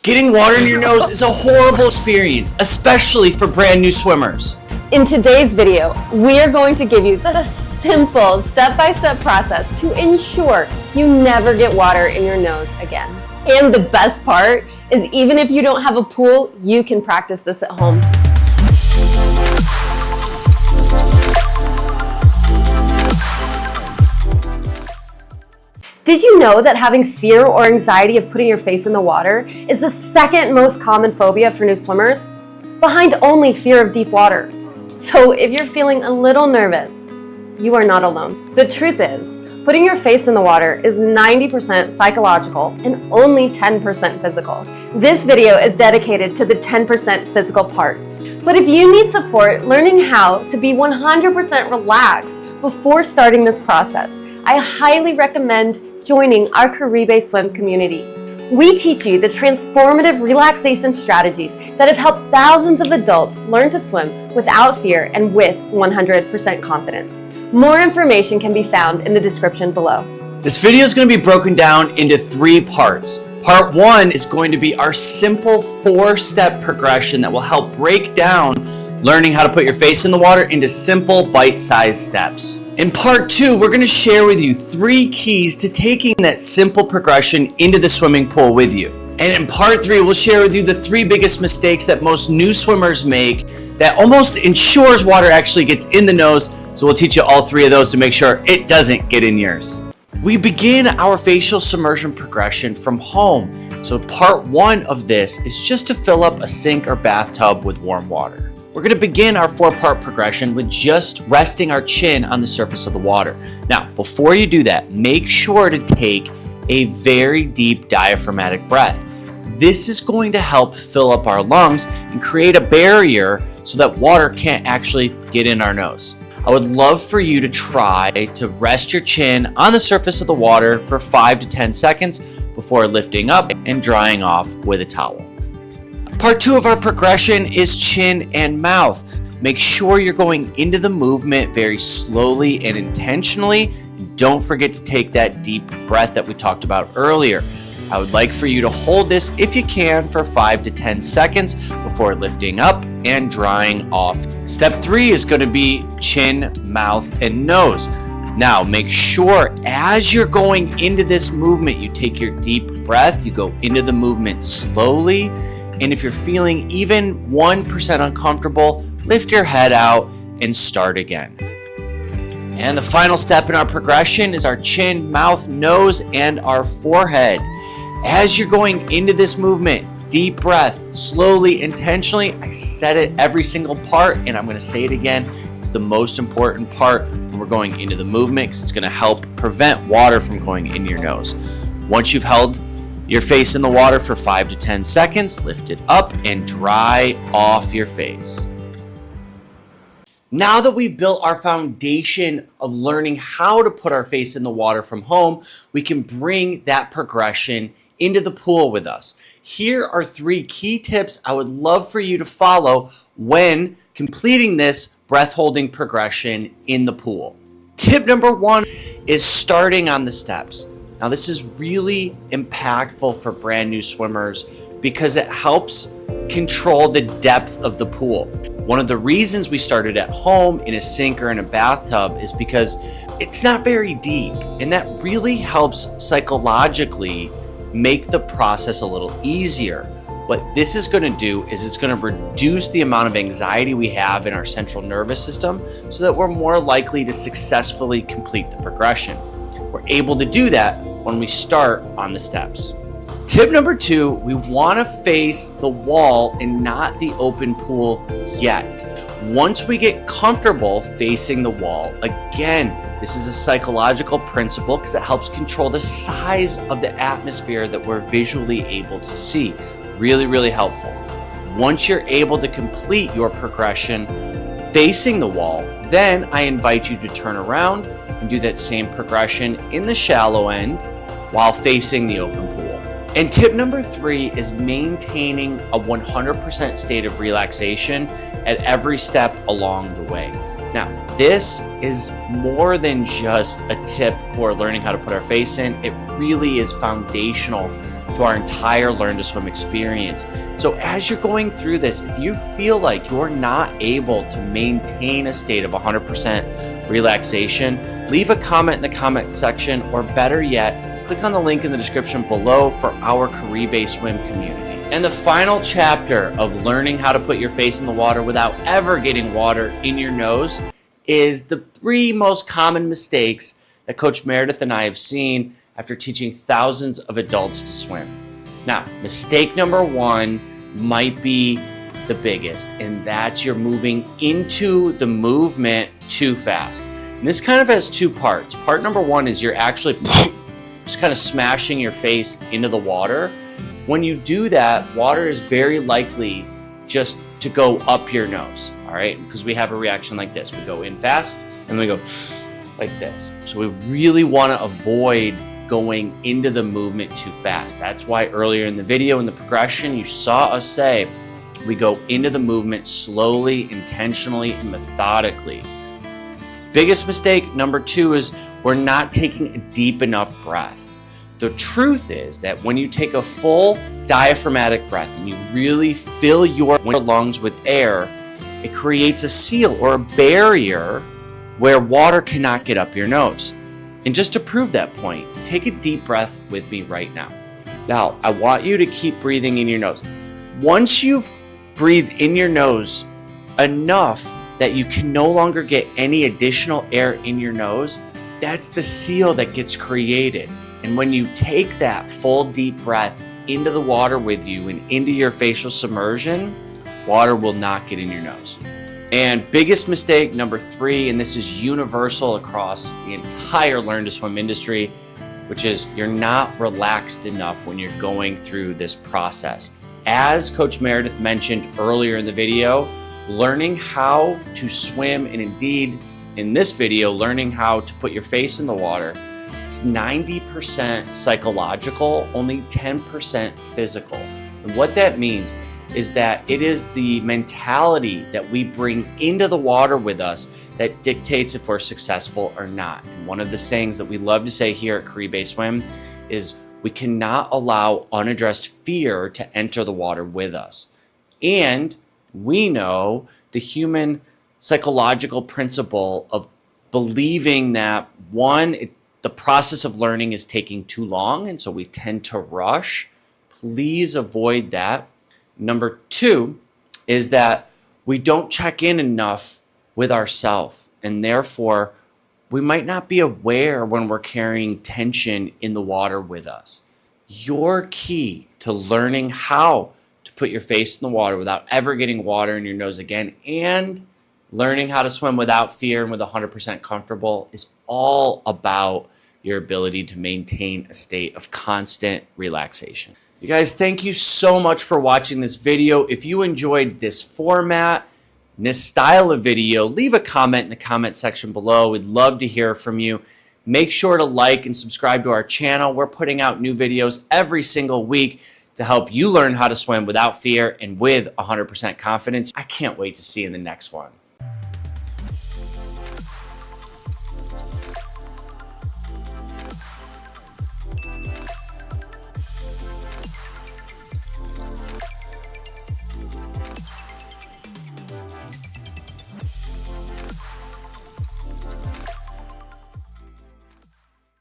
Getting water in your nose is a horrible experience, especially for brand new swimmers. In today's video, we are going to give you the simple step-by-step process to ensure you never get water in your nose again. And the best part is, even if you don't have a pool, you can practice this at home. Did you know that having fear or anxiety of putting your face in the water is the second most common phobia for new swimmers, behind only fear of deep water? So if you're feeling a little nervous, you are not alone. The truth is, putting your face in the water is 90% psychological and only 10% physical. This video is dedicated to the 10% physical part. But if you need support learning how to be 100% relaxed before starting this process, I highly recommend joining our Caribe Swim community. We teach you the transformative relaxation strategies that have helped thousands of adults learn to swim without fear and with 100% confidence. More information can be found in the description below. This video is going to be broken down into 3 parts. Part 1 is going to be our simple 4-step progression that will help break down learning how to put your face in the water into simple bite-sized steps. In part 2, we're going to share with you 3 keys to taking that simple progression into the swimming pool with you. And in part 3, we'll share with you the 3 biggest mistakes that most new swimmers make that almost ensures water actually gets in the nose. So we'll teach you all 3 of those to make sure it doesn't get in yours. We begin our facial submersion progression from home. So part 1 of this is just to fill up a sink or bathtub with warm water. We're going to begin our 4-part progression with just resting our chin on the surface of the water. Now, before you do that, make sure to take a very deep diaphragmatic breath. This is going to help fill up our lungs and create a barrier so that water can't actually get in our nose. I would love for you to try to rest your chin on the surface of the water for 5 to 10 seconds before lifting up and drying off with a towel. Part 2 of our progression is chin and mouth. Make sure you're going into the movement very slowly and intentionally. Don't forget to take that deep breath that we talked about earlier. I would like for you to hold this, if you can, for 5 to 10 seconds before lifting up and drying off. Step 3 is going to be chin, mouth, and nose. Now, make sure as you're going into this movement, you take your deep breath, you go into the movement slowly, and if you're feeling even 1% uncomfortable, lift your head out and start again. And the final step in our progression is our chin, mouth, nose, and our forehead. As you're going into this movement, deep breath, slowly, intentionally. I said it every single part, and I'm going to say it again. It's the most important part when we're going into the movement because it's going to help prevent water from going in your nose. Once you've held your face in the water for 5 to 10 seconds, lift it up and dry off your face. Now that we've built our foundation of learning how to put our face in the water from home, we can bring that progression into the pool with us. Here are 3 key tips I would love for you to follow when completing this breath holding progression in the pool. Tip number 1 is starting on the steps. Now, this is really impactful for brand new swimmers because it helps control the depth of the pool. One of the reasons we started at home in a sink or in a bathtub is because it's not very deep, and that really helps psychologically make the process a little easier. What this is going to do is it's going to reduce the amount of anxiety we have in our central nervous system so that we're more likely to successfully complete the progression. We're able to do that when we start on the steps. Tip number 2, we want to face the wall and not the open pool yet. Once we get comfortable facing the wall, again, this is a psychological principle because it helps control the size of the atmosphere that we're visually able to see. Really, really helpful. Once you're able to complete your progression facing the wall, then I invite you to turn around and do that same progression in the shallow end while facing the open pool. And tip number 3 is maintaining a 100% state of relaxation at every step along the way. Now, this is more than just a tip for learning how to put our face in. It really is foundational to our entire Learn to Swim experience. So as you're going through this, if you feel like you're not able to maintain a state of 100% relaxation, leave a comment in the comment section, or better yet, click on the link in the description below for our Caribe Swim community. And the final chapter of learning how to put your face in the water without ever getting water in your nose is the 3 most common mistakes that Coach Meredith and I have seen after teaching thousands of adults to swim. Now, mistake number 1 might be the biggest, and that's you're moving into the movement too fast. And this kind of has 2 parts. Part number 1 is you're actually just kind of smashing your face into the water. When you do that, water is very likely just to go up your nose, all right? Because we have a reaction like this. We go in fast, and we go like this. So we really want to avoid going into the movement too fast. That's why earlier in the video, in the progression, you saw us say we go into the movement slowly, intentionally, and methodically. Biggest mistake, number 2, is we're not taking a deep enough breath. The truth is that when you take a full diaphragmatic breath and you really fill your lungs with air, it creates a seal or a barrier where water cannot get up your nose. And just to prove that point, take a deep breath with me right now. Now, I want you to keep breathing in your nose. Once you've breathed in your nose enough that you can no longer get any additional air in your nose, that's the seal that gets created. And when you take that full deep breath into the water with you and into your facial submersion, water will not get in your nose. And biggest mistake, number 3, and this is universal across the entire Learn to Swim industry, which is you're not relaxed enough when you're going through this process. As Coach Meredith mentioned earlier in the video, learning how to swim, and indeed in this video, learning how to put your face in the water, it's 90% psychological, only 10% physical. And what that means is that it is the mentality that we bring into the water with us that dictates if we're successful or not. And one of the sayings that we love to say here at Caribe Swim is we cannot allow unaddressed fear to enter the water with us. And we know the human psychological principle of believing that, one, the process of learning is taking too long, and so we tend to rush. Please avoid that. Number 2 is that we don't check in enough with ourselves, and therefore we might not be aware when we're carrying tension in the water with us. Your key to learning how to put your face in the water without ever getting water in your nose again, and learning how to swim without fear and with 100% comfortable, is all about your ability to maintain a state of constant relaxation. You guys, thank you so much for watching this video. If you enjoyed this format, this style of video, leave a comment in the comment section below. We'd love to hear from you. Make sure to like and subscribe to our channel. We're putting out new videos every single week to help you learn how to swim without fear and with 100% confidence. I can't wait to see you in the next one.